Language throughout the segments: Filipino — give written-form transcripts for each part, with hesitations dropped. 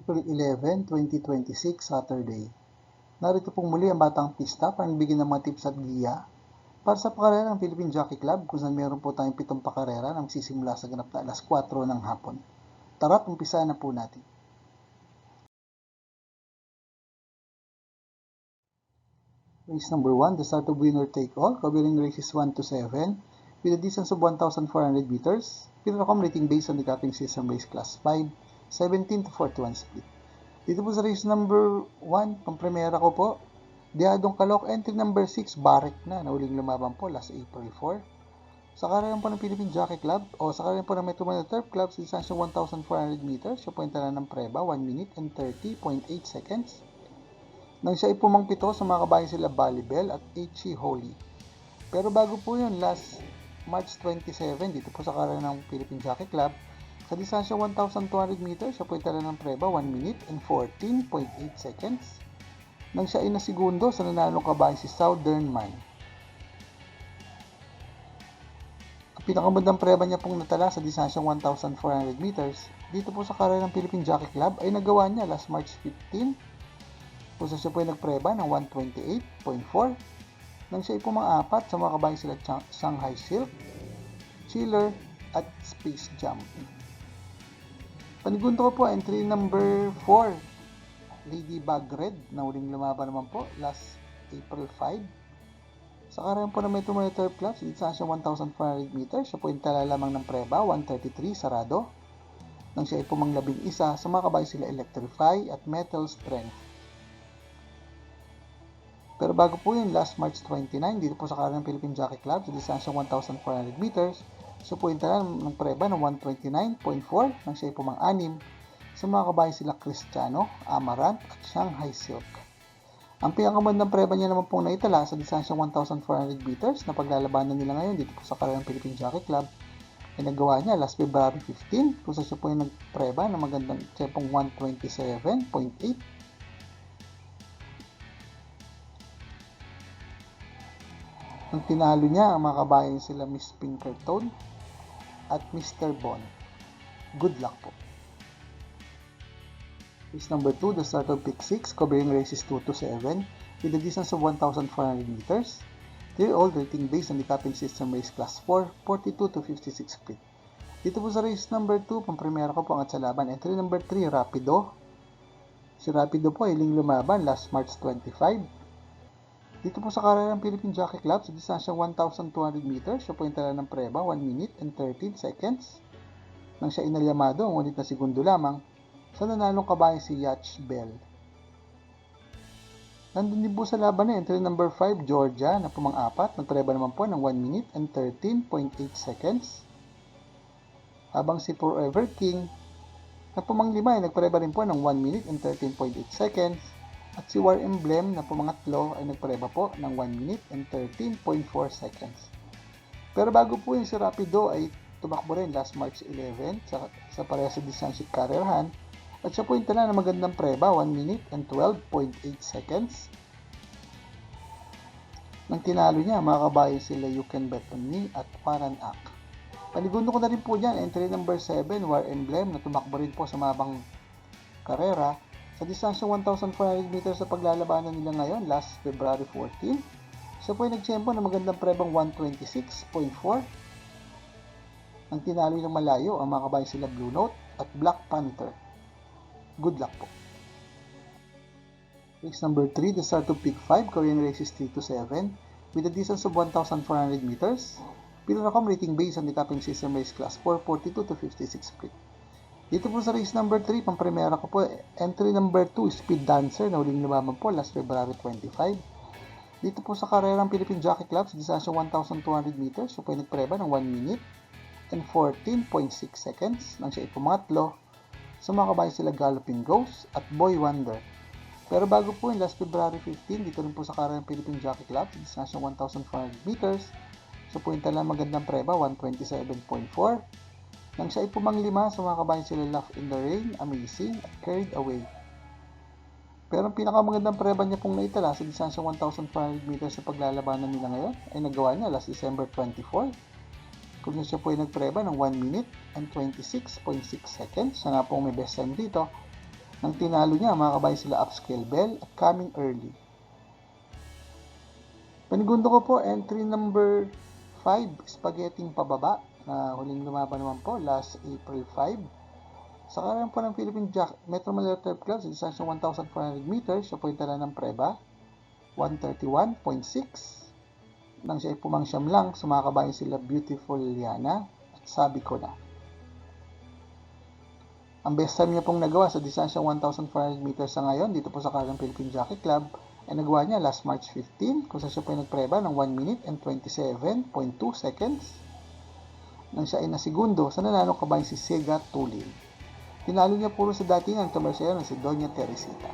April 11, 2026, Saturday. Narito pong muli ang Batang Pista para bigyan ng mga tips at giya para sa pakarera ng Philippine Jockey Club kung saan meron po tayong 7 pakarera na magsisimula sa ganap na alas 4 ng hapon. Tara't umpisahan na po natin. Race number 1, the start of winner take all, covering races 1 to 7 with a distance of 1,400 meters. Pinrocom rating based on the capping system race class 5, 17 to 41 split. Dito po sa race number 1, pang-primera ko po, Diadong Kalok, entry number 6, Barek na uling lumaban po last April 4. Sa karera po ng Philippine Jockey Club o sa karera po ng Metro Manila Turf Club sa distansya 1,400 meters, siya po yung tala ng preba, 1 minute and 30.8 seconds. Nang siya ipumang pito sa mga kabayan sila Balibel at H.C. Holy. Pero bago po yun, last March 27, dito po sa karera ng Philippine Jockey Club, sa distansya 1,200 meters, siya po yung tala ng preba, 1 minute and 14.8 seconds. Nang siya ay nasigundo sa nanalong kabayan si Southern Man. Ang pinakamagandang preba niya pong natala sa distansya 1,400 meters, dito po sa karera ng Philippine Jockey Club ay nagawa niya last March 15, kung saan siya po ay nagpreba ng 128.4 nang siya ay pumang-apat sa mga kabayan sila Shanghai Silk, Chiller at Space Jam. Panigundo ko po entry number 4, Ladybug Red na uling lumaban naman po last April 5. Sa karera po ng Metro Manila Turf Club sa distansya 1,400 meters, siya po ay tala lamang ng preba, 133 sarado nang siya ay pumanglabing isa sa mga kabayan sila Electrify at Metal Strength. Pero bago po yun, last March 29, dito po sa karera ng Philippine Jockey Club sa distansya 1,400 meters, siya po yung tala ng preba ng 129.4 nang siya ay pumang-anim sa mga kabayan sila Cristiano, Amaranth at Shanghai Silk. Ang pinakamagandang preba niya naman pong naitala sa distansya 1,400 meters na paglalabanan nila ngayon dito po sa karera ng Philippine Jockey Club ay nagawa niya last February 15 kung saan siya po yung nagpreba ng magandang tempong 127.8. Ang tinalo niya ang mga kabayan sila Miss Pinkerton at Mr. Bon. Good luck po. Race number 2, the start of pick 6, covering races 2 to 7 with a distance of 1,400 meters. They're all rating based on the capping system race class 4, 42 to 56 split. Dito po sa race number 2, pang-primera ko po ang at sa laban. Entry number 3, Rapido. Si Rapido po ay lumaban last March 25. Dito po sa karera ng Philippine Jockey Club sa distansya 1,200 meters, siya po yung tala ng preba, 1 minute and 13 seconds. Nang siya inalyamado, ang ulit na segundo lamang sa nanalong kabayan si Yacht Bell. Nandun din po sa laban na entry number 5, Georgia, na pumang-apat, nagpreba naman po ng 1 minute and 13.8 seconds. Habang si Forever King, na pumang-lima, ay nagpreba rin po ng 1 minute and 13.8 seconds. At si War Emblem na pumangatlo ay nagpreba po ng 1 minute and 13.4 seconds. Pero bago po yung si Rapido ay tumakbo rin last March 11 sa parehas sa distansya karerahan at siya po yung tala na magandang preba, 1 minute and 12.8 seconds. Nang tinalo niya, mga kabayan sila You Can Bet On Me at Paran Ak. Panigundo ko na rin po dyan, entry number 7, War Emblem na tumakbo rin po sa mabang karera. Sa distansya 1,400 meters sa paglalabanan nila ngayon, last February 14, siya po ay nagtiyempo na magandang prebang 126.4. Ang tinalo ng malayo ang mga kabayan sila Blue Note at Black Panther. Good luck po. Race number 3, the start of pick 5, Korean races 3 to 7, with a distance of 1,400 meters. Pinrocom rating based on the capping system race class 4, 42 to 56 split. Dito po sa race number 3, pang-primera ko po, entry number 2, Speed Dancer, na huling lumaban po last February 25. Dito po sa karerang Philippine Jockey Club, sa distansya 1,200 meters, siya po ay nagpreba ng 1 minute and 14.6 seconds nang siya ipumatlo sa mga kabayan sila Galloping Ghost at Boy Wonder. Pero bago po yung last February 15, dito rin po sa karerang Philippine Jockey Club, sa distansya 1,400 meters, siya po yung tala magandang preba, 127.4. Nang siya ay pumanglima sa mga kabayan sila Laugh in the Rain, Amazing, at Carried Away. Pero ang pinakamagandang preba niya pong naitala sa distansya 1,400 meters sa paglalabanan nila ngayon ay nagawa niya last December 24. Kung siya po ay nagpreba ng 1 minute and 26.6 seconds. Siya nga po may best time dito. Nang tinalo niya, mga kabayan sila Upscale Bell at Coming Early. Panigundo ko po, entry number 5, Spaghetti Pababa, na huling lumaban naman po last April 5. Sa karan po ng Philippine Metro Manila Turf Club sa distansyang 1,400 meters, siya po yung tala ng preba, 131.6. Nang siya ay pumangsyam lang, sumakabayan sila Beautiful Liana at Sabi Ko Na. Ang best time niya pong nagawa sa distansyang 1,400 meters sa ngayon, dito po sa Karang Philippine Jockey Club, ay nagawa niya last March 15, kung saan siya po ay nagpreba ng 1 minute and 27.2 seconds. Nang siya ay nasigundo, sa nanalo kabayan si Sega Tulin. Tinalo niya puro sa datingan kamersero na si Doña Teresita.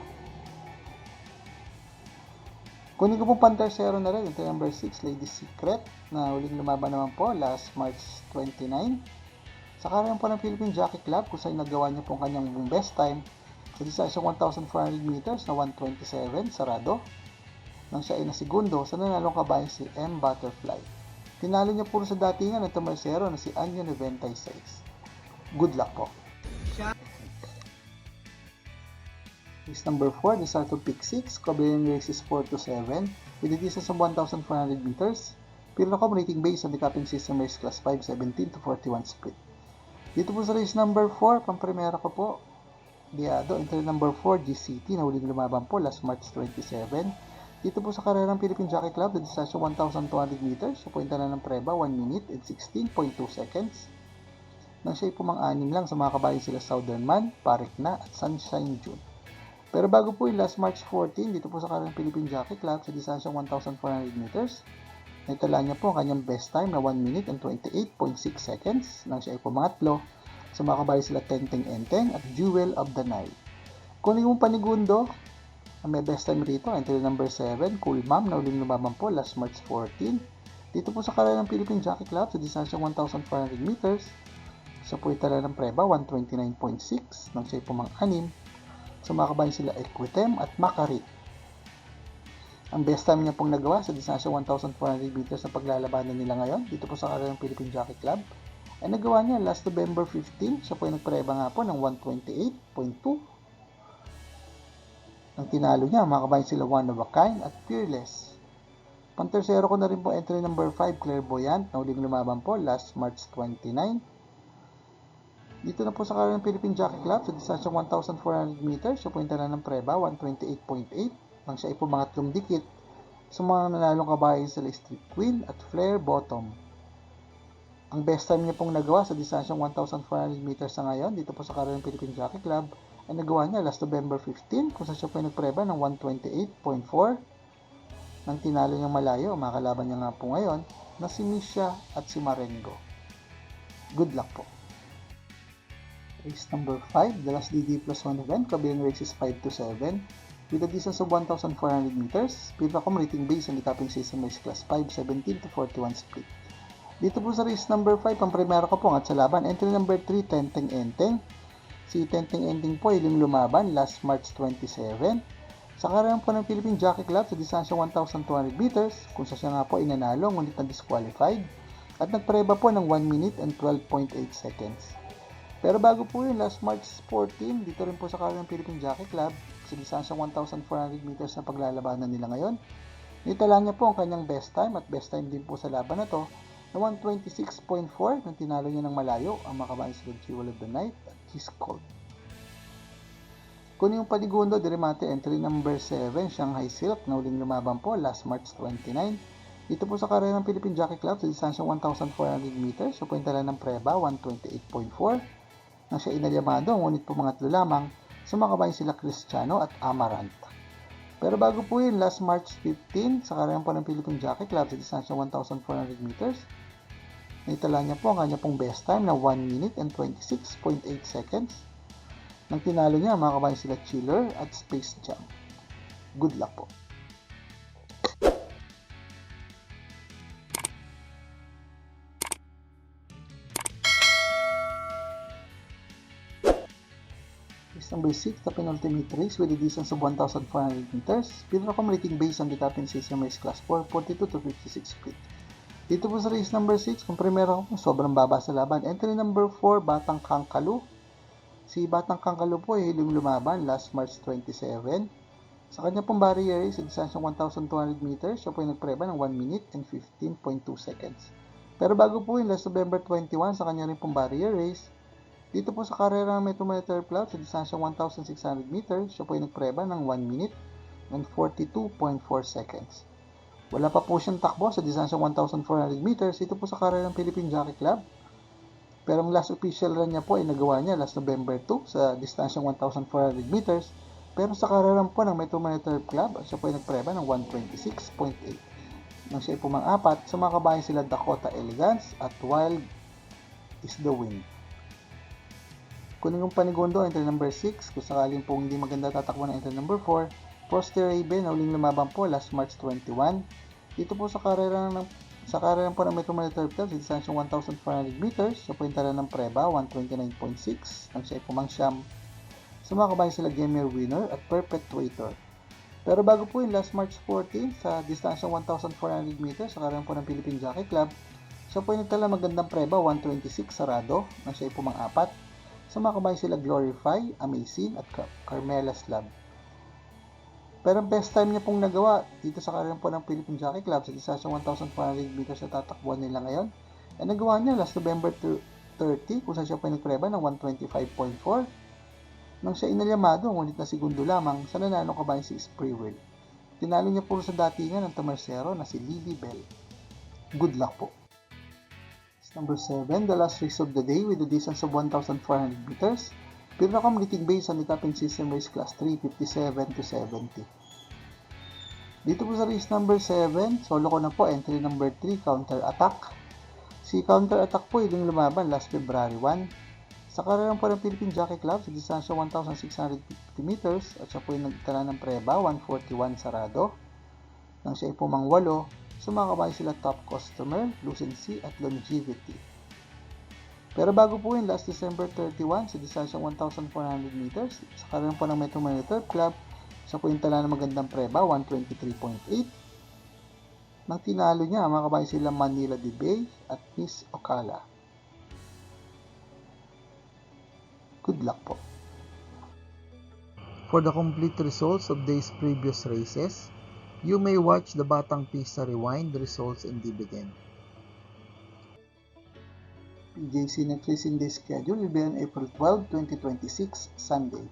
Kunin ko pong pantersero na rin, ito number 6, Lady Secret, na huling lumaban naman po last March 29. Sa karan po ng Philippine Jockey Club, kung saan nagawa niya pong kanyang best time sa distansyang 1,400 meters na 127, sarado. Nang siya ay nasigundo, sa nanalong kabayan si M. Butterfly. Tinalo niya puro sa datingan ng tumersero na si Anyo 96. Good luck po. Race number 4, the start of pick 6, Cobillion races 4 to 7, with a distance of 1,400 meters. Pirlacom rating based on the capping system race class 5, 17 to 41 split. Dito po sa race number 4, pang-primera ko po, Diado, entry number 4, GCT, na huling lumaban po last March 27. Dito po sa karerang Philippine Jockey Club, the distance of 1,200 meters, sa pointa na ng preba, 1 minute and 16.2 seconds. Nang siya ay pumang-anim lang sa mga kabayan sila Southern Man, Parik Na, at Sunshine June. Pero bago po yung last March 14, dito po sa karang Philippine Jockey Club sa distansyang 1,400 meters, naitala niya po ang kanyang best time na 1 minute and 28.6 seconds nang siya ay pumangatlo sa mga kabayan sila Tenteng Enteng at Jewel of the Nile. Kunin mong panigundo, ang may best time rito, entry number 7, Cool Mom, na uling lumaban po last March 14. Dito po sa karang Philippine Jockey Club sa distansyang 1,400 meters, siya po itala ng preba, 129.6 nang siya ay pumang-anim. Sumakabayan sila Equitem at Makarit. Ang best time niya pong nagawa sa distansya 1,400 meters na paglalabanan nila ngayon, dito po sa karang Philippine Jockey Club, ay nagawa niya last November 15, siya po ay nagpreba nga po ng 128.2. Ang tinalo niya, makabayan sila One of a Kind at Fearless. Pantersero ko na rin po entry number 5, Clairvoyant, na uling lumaban po last March 29. Dito na po sa karang Philippine Jockey Club sa distansyang 1,400 meters, siya po yung tala ng preba, 128.8, nang siya ay pumangatlong dikit sa mga nanalong kabayan sila Street Queen at Flare Bottom. Ang best time niya pong nagawa sa distansyang 1,400 meters sa ngayon, dito po sa karang Philippine Jockey Club, ay nagawa niya last November 15, kung saan siya po yung nagpreba ng 128.4. Nang tinalo niyang malayo, ang mga kalaban niya nga po ngayon, na si Misha at si Marengo. Good luck po. Race number 5, the last DD plus 1 event, Cobillion races 5 to 7, with a distance of 1,400 meters, Pirlacom rating based on the capping system race class 5, 17 to 41 split. Dito po sa race number 5, ang primera ko po at sa laban, entry number 3, Tenteng Enteng. Si Tenteng Enteng po iling lumaban last March 27. Sa karang po ng Philippine Jockey Club sa distansya 1,200 meters, kung sa siya nga po inanalo, ngunit na-disqualified, at nagpreba po ng 1 minute and 12.8 seconds. Pero bago po yun, last March 14, dito rin po sa karang Philippine Jockey Club, sa distansyang 1,400 meters na paglalabanan nila ngayon, nitala niya po ang kanyang best time at best time din po sa laban na to, na 126.4 nang tinalo niya ng malayo ang makabayan sila Jewel of the Night at Kiss Cold. Kunin yung panigundo, Dirimante, entry number 7, Shanghai Silk, na uling lumaban po last March 29. Dito po sa karang Philippine Jockey Club, sa distansyang 1,400 meters, so po yung tala ng preba, 128.4. Nang siya inalyamado, ngunit pumangatlo lamang, sumakabayan sila Cristiano at Amarant. Pero bago po yun, last March 15, sa karang po ng Philippine Jockey Club sa distansya 1,400 meters, naitala niya po ang kanya pong best time na 1 minute and 26.8 seconds. Nang tinalo niya, makabayan sila Chiller at Space Jam. Good luck po. Race number 6, the penultimate race with a distance of 1,400 meters. Pirlacom rating based on the capping system race class 4, 42 to 56 split. Dito po sa race number 6, kung primero ko, sobrang baba sa laban. Entry number 4, Batang Kangkalu. Si Batang Kangkalo po ay hiling lumaban last March 27. Sa kanya pong barrier race sa distansyang 1,200 meters, siya po ay nagpreba ng 1 minute and 15.2 seconds. Pero bago po yun, last November 21, sa kanya rin pong barrier race, dito po sa karera ng Metro Manila Club sa distansyang 1,600 meters, siya po ay nagpreba ng 1 minute and 42.4 seconds. Wala pa po siyang takbo sa distansyang 1,400 meters, dito po sa karera ng Philippine Jockey Club. Pero ang last official run niya po ay nagawa niya last November 2 sa distansyang 1,400 meters. Pero sa kararan po ng Metro Manila Club, siya po ay nagpreba ng 126.8. Nang siya ay pumang-apat, sa mga kabayan sila Dakota Elegance at Wild is the Wind. Kunin kong panigundo, entry number 6. Kung sakaling po hindi maganda tatakbo ng entry number 4, Frosty Raven na uling lumaban po last March 21. Dito po sa kararan po ng Metro Manila Club sa distansyang 1,400 meters, siya po yung tala ng preba, 129.6, nang siya ay pumangsyam. Sa mga kabayan sila Gamer Winner at Perpetuator. Pero bago po yung last March 14, sa distansyang 1,400 meters, sa karayan po ng Philippine Jockey Club, siya po yung nagtala magandang preba, 126 sarado, nang siya ay pumang-apat. Sa mga kabayan sila Glorify, Amazing at Carmela Slab. Pero ang best time niya pong nagawa dito sa karayan po ng Philippine Jockey Club sa distansyang 1,400 meters na tatakbuhan nila ngayon, ay nagawa niya last November 30 kung saan siya po nagpreba ng 125.4 nang siya inalyamado, ngunit na segundo lamang sa nanalo kabayan si Spree World. Tinalo niya po sa datingan ng Tomarsero na si Lily Bell. Good luck po. Number 7, the last race of the day with a distance of 1,400 meters. Pinakam rating based on the Tapping System Race Class 3, 57 to 70. Dito po sa race number 7, solo ko na po, entry number 3, Counter Attack. Si Counter Attack po yung lumaban last February 1. Sa karayan po ng Philippine Jockey Club sa distansya 1,650 meters at siya po yung nagtala ng preba, 141 sarado. Nang siya ay pumang-8, sumakabayan sila Top Customer, Lucency at Longevity. Pero bago po yun, last December 31, sa distansyang 1,400 meters, sa karayan po ng Metro Manila Club, siya po yung tala ng magandang preba, 123.8. Nang tinalo niya, mga kabayan sila Manila de Bay at Miss Ocala. Good luck po. For the complete results of these previous races, you may watch the Batang Pista Rewind results and dividend. PJC next race in this schedule will be on April 12, 2026, Sunday.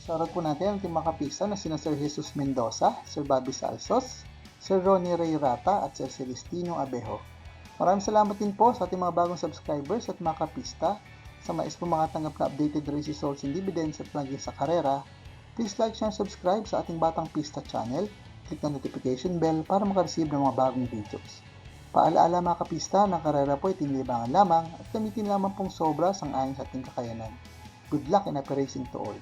Shoutout po natin ang team makapista na sina Sir Jesus Mendoza, Sir Bobby Salsos, Sir Ronnie Ray Rata at Sir Celestino Abejo. Maraming salamat din po sa ating mga bagong subscribers at makapista. Sa mais po makatanggap na updated race results and dividends at lagi sa karera, please like, share, and subscribe sa ating Batang Pista channel. Click ang notification bell para makareceive ng mga bagong videos. Paalaala mga kapista, ng karera po ay tinilibangan lamang at gamitin lamang pong sobra sang ayon sa ating kakayanan. Good luck and happy racing to all!